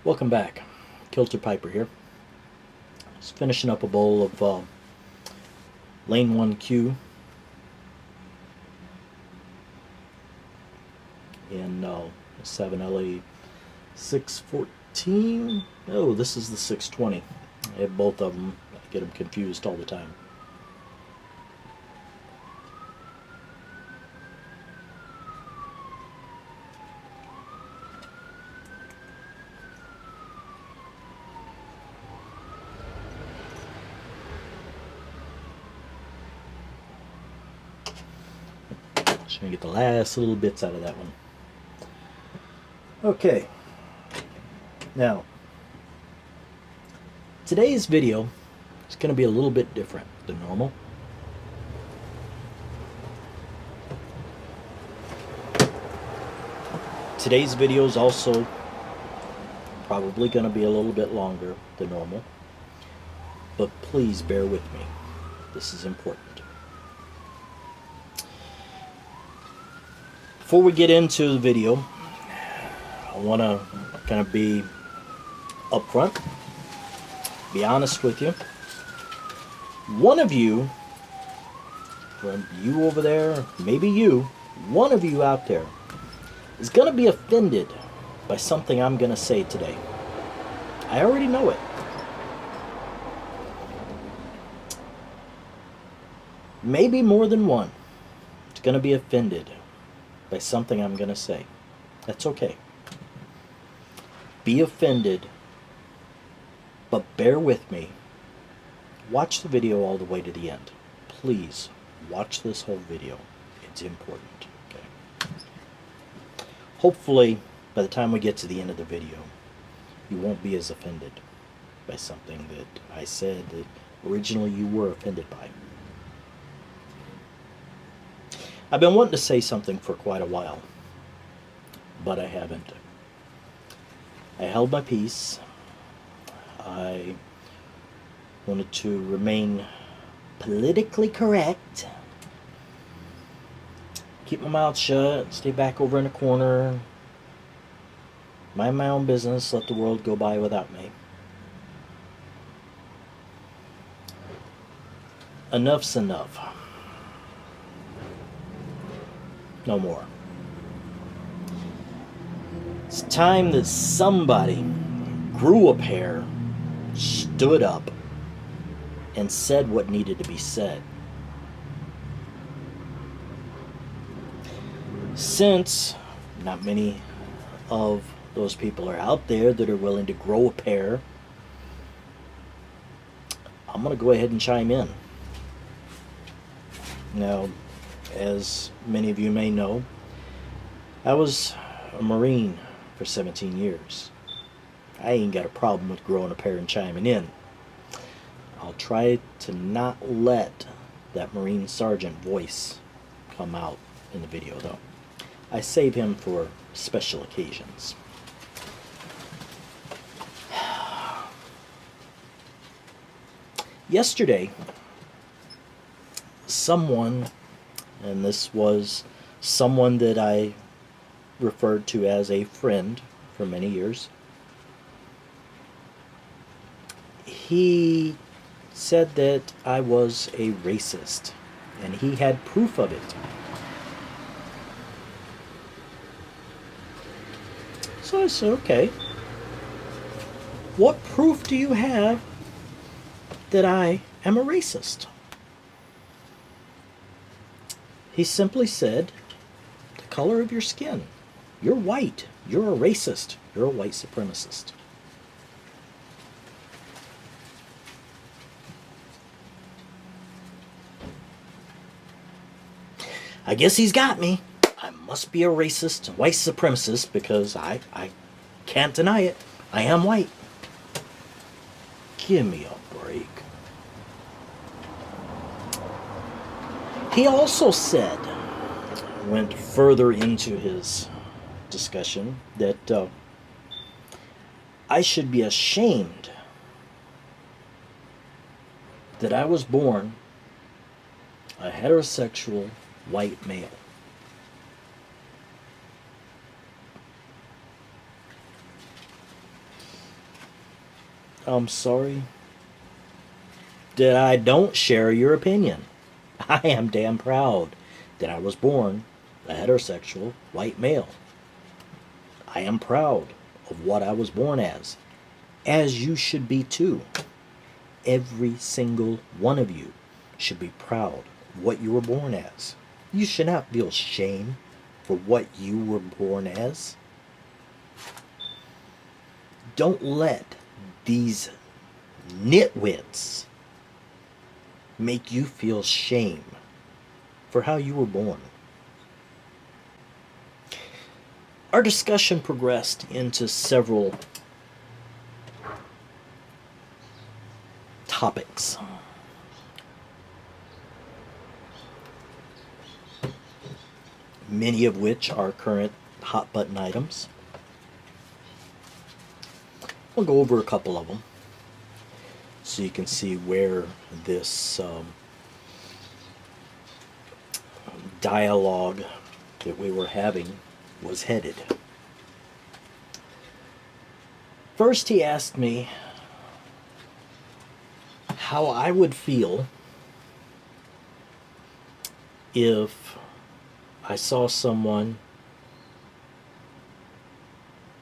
Welcome back. Kilter Piper here. Just finishing up a bowl of Lane 1Q in 7LA 614. Oh, this is the 620. I have both of them. I get them confused all the time. Just gonna get the last little bits out of that one. Okay. Now, today's video is going to be a little bit different than normal. Today's video is also probably going to be a little bit longer than normal, but please bear with me. This is important. Before we get into the video, I want to kind of be upfront, be honest with you. One of you, from you over there, maybe you, one of you out there, is going to be offended by something I'm going to say today. I already know it. Maybe more than one is going to be offended by something I'm going to say. That's okay. Be offended, but bear with me. Watch the video all the way to the end. Please watch this whole video. It's important. Okay. Hopefully, by the time we get to the end of the video, you won't be as offended by something that I said that originally you were offended by. I've been wanting to say something for quite a while, but I haven't. I held my peace. I wanted to remain politically correct. Keep my mouth shut, stay back over in a corner, mind my own business, let the world go by without me. Enough's enough. No more. It's time that somebody grew a pair, stood up, and said what needed to be said. Since not many of those people are out there that are willing to grow a pair, I'm going to go ahead and chime in. Now, as many of you may know, I was a Marine for 17 years. I ain't got a problem with growing a pair and chiming in. I'll try to not let that Marine Sergeant voice come out in the video, though. I save him for special occasions. Yesterday, someone, and this was someone that I referred to as a friend for many years, he said that I was a racist, and he had proof of it. So I said, okay, what proof do you have that I am a racist? He simply said, the color of your skin. You're white. You're a racist. You're a white supremacist. I guess he's got me. I must be a racist, white supremacist, because I can't deny it. I am white. Give me a break. He also said, went further into his discussion, that I should be ashamed that I was born a heterosexual white male. I'm sorry that I don't share your opinion. I am damn proud that I was born a heterosexual white male. I am proud of what I was born as you should be too. Every single one of you should be proud of what you were born as. You should not feel shame for what you were born as. Don't let these nitwits make you feel shame for how you were born. Our discussion progressed into several topics. Many of which are current hot button items. We'll go over a couple of them so you can see where this dialogue that we were having was headed. First, he asked me how I would feel if I saw someone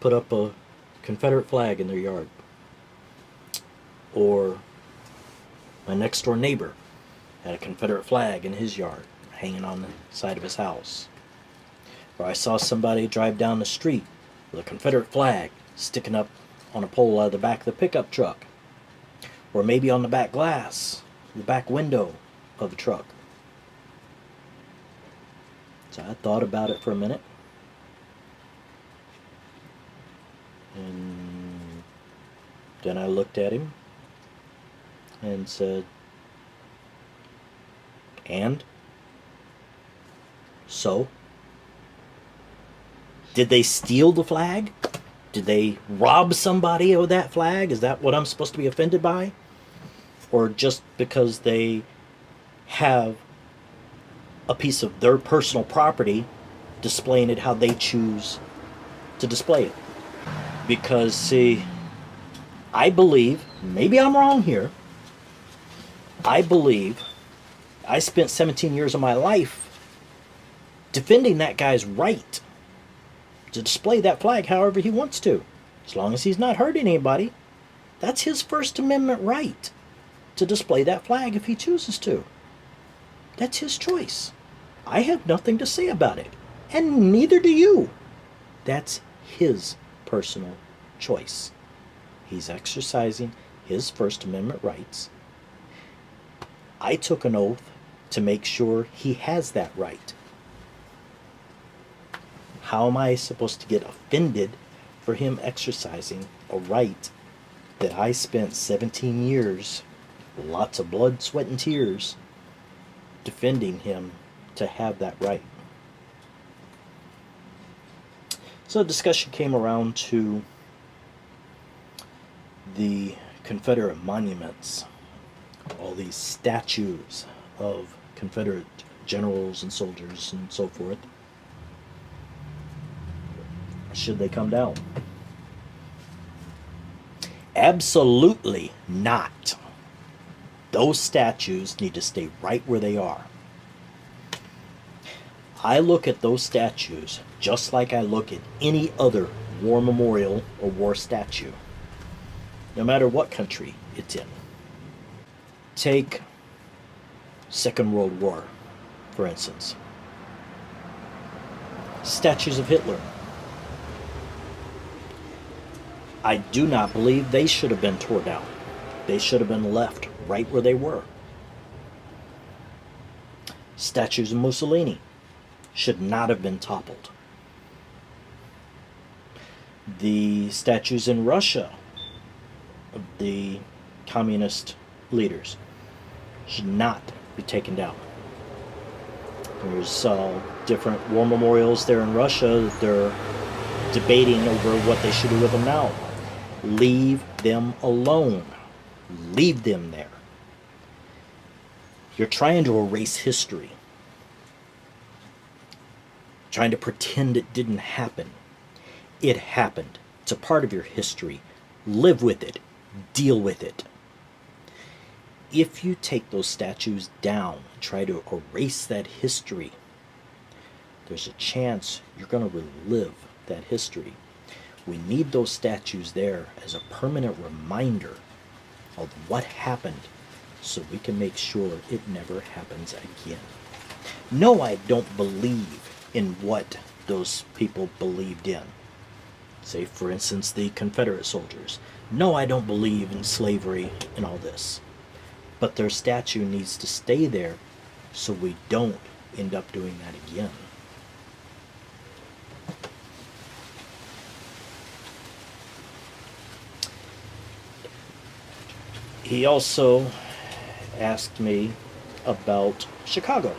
put up a Confederate flag in their yard, or my next door neighbor had a Confederate flag in his yard hanging on the side of his house, or I saw somebody drive down the street with a Confederate flag sticking up on a pole out of the back of the pickup truck, or maybe on the back glass, the back window of the truck. So I thought about it for a minute, and then I looked at him and said, "And? So? Did they steal the flag? Did they rob somebody of that flag? Is that what I'm supposed to be offended by? Or just because they have a piece of their personal property displaying it how they choose to display it?" Because, see, I believe, maybe I'm wrong here, I believe I spent 17 years of my life defending that guy's right to display that flag however he wants to. As long as he's not hurting anybody, that's his First Amendment right to display that flag if he chooses to. That's his choice. I have nothing to say about it, and neither do you. That's his personal choice. He's exercising his First Amendment rights. I took an oath to make sure he has that right. How am I supposed to get offended for him exercising a right that I spent 17 years, lots of blood, sweat, and tears, defending him to have that right? So the discussion came around to the Confederate monuments, all these statues of Confederate generals and soldiers and so forth. Should they come down? Absolutely not. Those statues need to stay right where they are. I look at those statues just like I look at any other war memorial or war statue, no matter what country it's in. Take Second World War, for instance. Statues of Hitler. I do not believe they should have been torn down. They should have been left right where they were. Statues of Mussolini should not have been toppled. The statues in Russia of the communist leaders should not be taken down. There's different war memorials there in Russia that they're debating over what they should do with them now. Leave them alone. Leave them there. You're trying to erase history. Trying to pretend it didn't happen. It happened. It's a part of your history. Live with it. deal with it. If you take those statues down, try to erase that history, there's a chance you're going to relive that history. We need those statues there as a permanent reminder of what happened so we can make sure it never happens again. No, I don't believe in what those people believed in. Say, for instance, the Confederate soldiers. No, I don't believe in slavery and all this. But their statue needs to stay there so we don't end up doing that again. He also asked me about Chicago.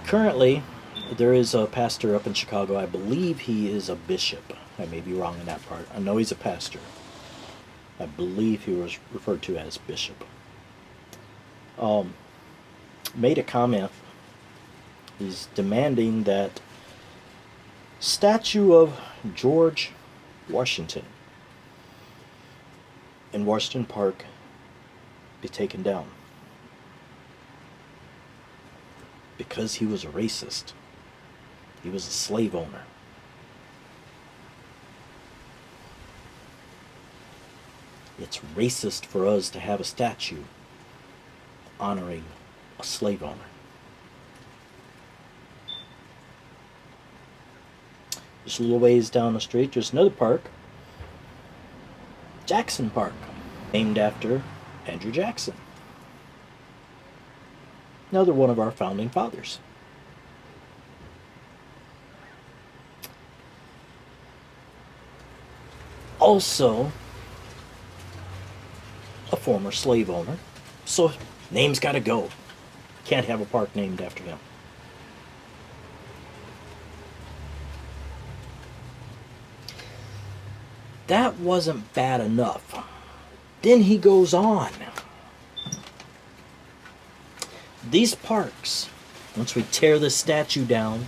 Currently, there is a pastor up in Chicago. I believe he is a bishop. I may be wrong in that part. I know he's a pastor. I believe he was referred to as bishop. Made a comment. He's demanding that statue of George Washington in Washington Park be taken down because he was a racist. He was a slave owner. It's racist for us to have a statue honoring a slave owner. Just a little ways down the street, there's another park, Jackson Park, named after Andrew Jackson, another one of our founding fathers. Also, a former slave owner, so name's gotta go. Can't have a park named after him. That wasn't bad enough. Then he goes on. These parks, once we tear this statue down,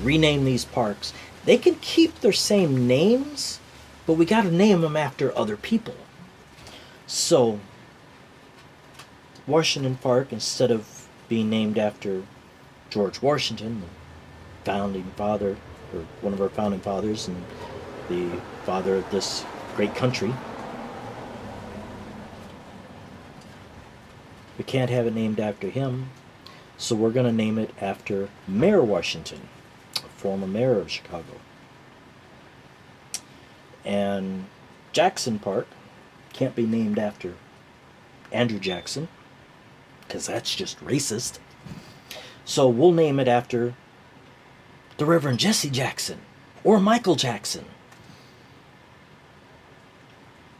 rename these parks, they can keep their same names, but we got to name them after other people. So, Washington Park, instead of being named after George Washington, the founding father, or one of our founding fathers, and the father of this great country, we can't have it named after him, so we're going to name it after Mayor Washington, a former mayor of Chicago. And Jackson Park can't be named after Andrew Jackson, because that's just racist. So we'll name it after the Reverend Jesse Jackson or Michael Jackson.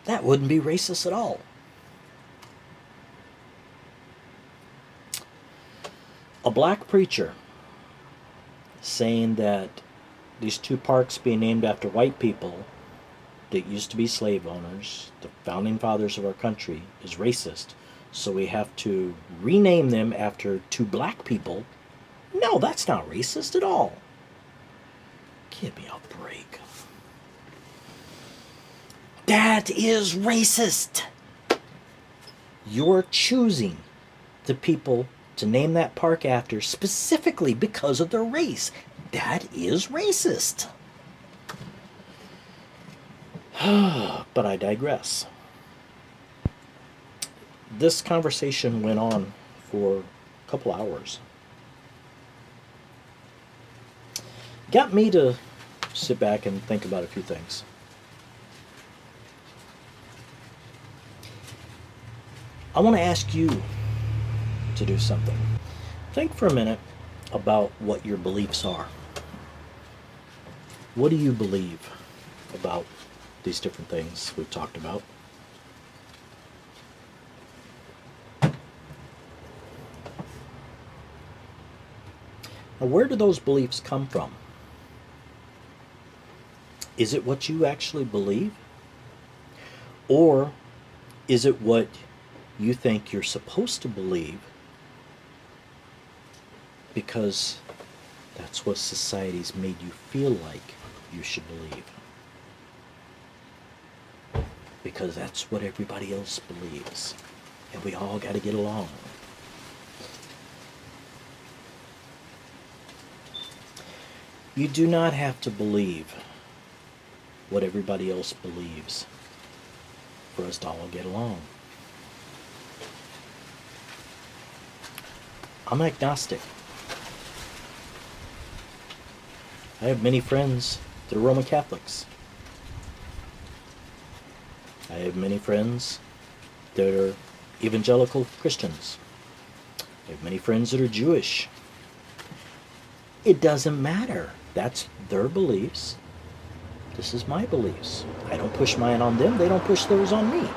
That wouldn't be racist at all. A black preacher saying that these two parks being named after white people that used to be slave owners, the founding fathers of our country, is racist. So we have to rename them after two black people. No, that's not racist at all. Give me a break. That is racist. You're choosing the people to name that park after specifically because of their race. That is racist. But I digress. This conversation went on for a couple hours. Got me to sit back and think about a few things. I want to ask you to do something. Think for a minute about what your beliefs are. What do you believe about these different things we've talked about? Now, where do those beliefs come from? Is it what you actually believe? Or is it what you think you're supposed to believe because that's what society's made you feel like you should believe? because that's what everybody else believes. And we all got to get along. You do not have to believe what everybody else believes for us to all get along. I'm agnostic. I have many friends that are Roman Catholics. I have many friends that are evangelical Christians. I have many friends that are Jewish. It doesn't matter. That's their beliefs. This is my beliefs. I don't push mine on them. They don't push theirs on me.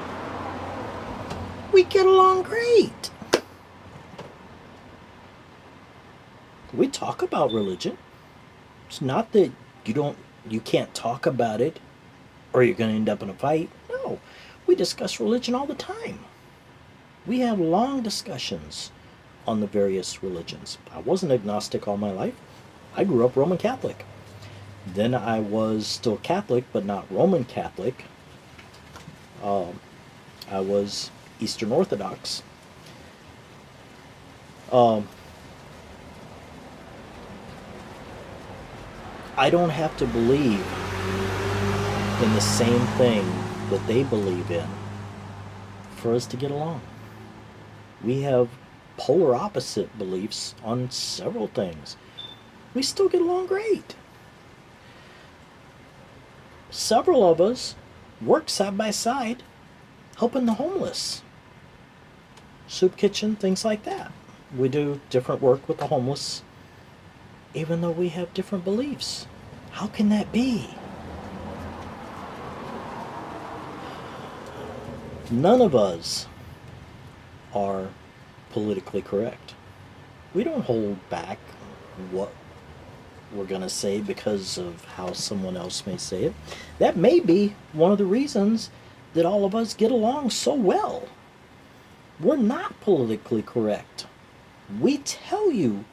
We get along great. We talk about religion. It's not that you can't talk about it or you're going to end up in a fight. No, we discuss religion all the time. We have long discussions on the various religions. I wasn't agnostic all my life. I grew up Roman Catholic. Then I was still Catholic, but not Roman Catholic. I was Eastern Orthodox. I don't have to believe in the same thing that they believe in for us to get along. We have polar opposite beliefs on several things. We still get along great. Several of us work side by side helping the homeless. Soup kitchen, things like that. We do different work with the homeless, even though we have different beliefs. How can that be? None of us are politically correct. We don't hold back what we're going to say because of how someone else may say it. That may be one of the reasons that all of us get along so well. We're not politically correct. We tell you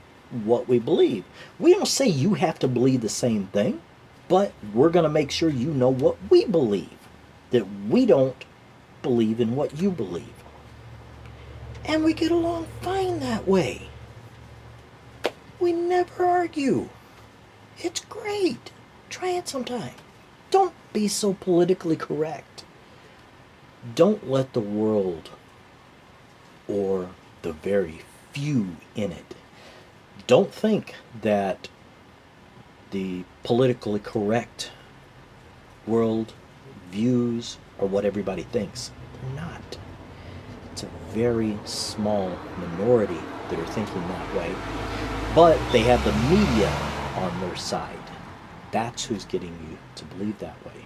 what we believe. We don't say you have to believe the same thing, but we're going to make sure you know what we believe, that we don't believe in what you believe. And we get along fine that way. We never argue. It's great. Try it sometime. Don't be so politically correct. Don't let the world, or the very few in it, don't think that the politically correct world views are what everybody thinks. They're not. It's a very small minority that are thinking that way. But they have the media on their side. That's who's getting you to believe that way.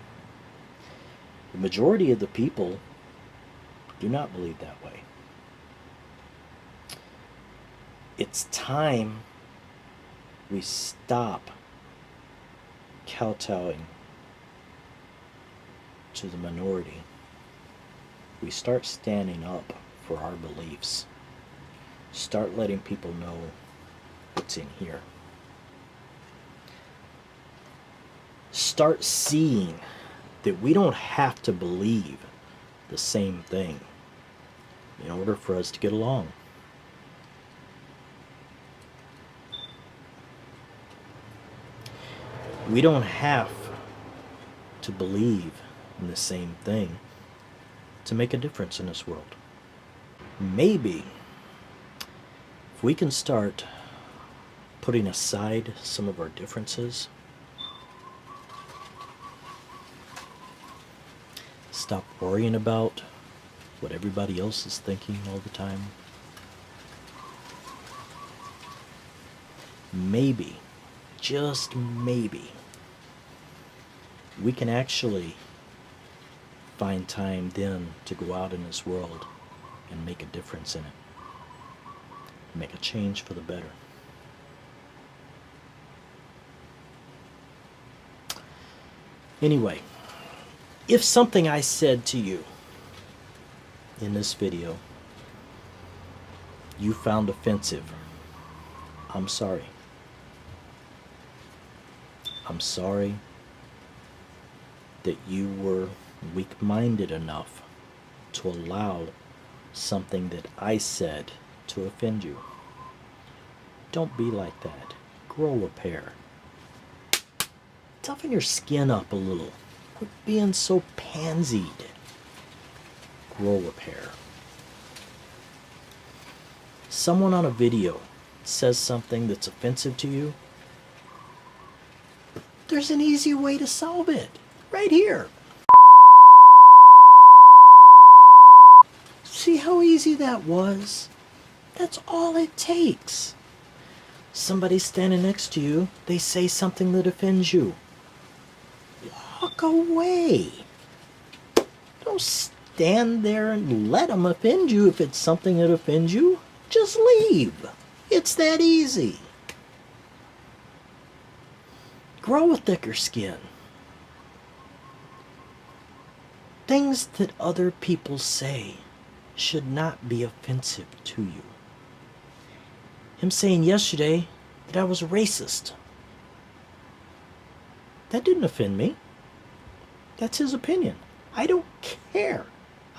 The majority of the people do not believe that way. It's time we stop kowtowing to the minority. We start standing up for our beliefs. Start letting people know what's in here. Start seeing that we don't have to believe the same thing in order for us to get along. We don't have to believe in the same thing to make a difference in this world. Maybe if we can start putting aside some of our differences, stop worrying about what everybody else is thinking all the time, maybe, just maybe, we can actually find time then to go out in this world and make a difference in it. Make a change for the better. Anyway, if something I said to you in this video you found offensive, I'm sorry. I'm sorry that you were weak-minded enough to allow something that I said to offend you. Don't be like that. Grow a pair. Toughen your skin up a little. Quit being so pansied. Grow a pair. Someone on a video says something that's offensive to you. There's an easy way to solve it. Right here. See how easy that was? That's all it takes. Somebody's standing next to you, they say something that offends you. Walk away. Don't stand there and let them offend you if it's something that offends you. Just leave. It's that easy. Grow a thicker skin. Things that other people say should not be offensive to you. Him saying yesterday that I was racist. That didn't offend me. That's his opinion. I don't care.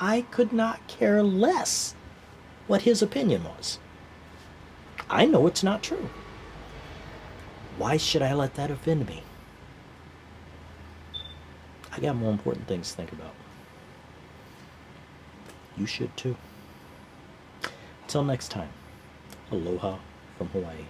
I could not care less what his opinion was. I know it's not true. Why should I let that offend me? I got more important things to think about. You should too. Until next time, aloha from Hawaii.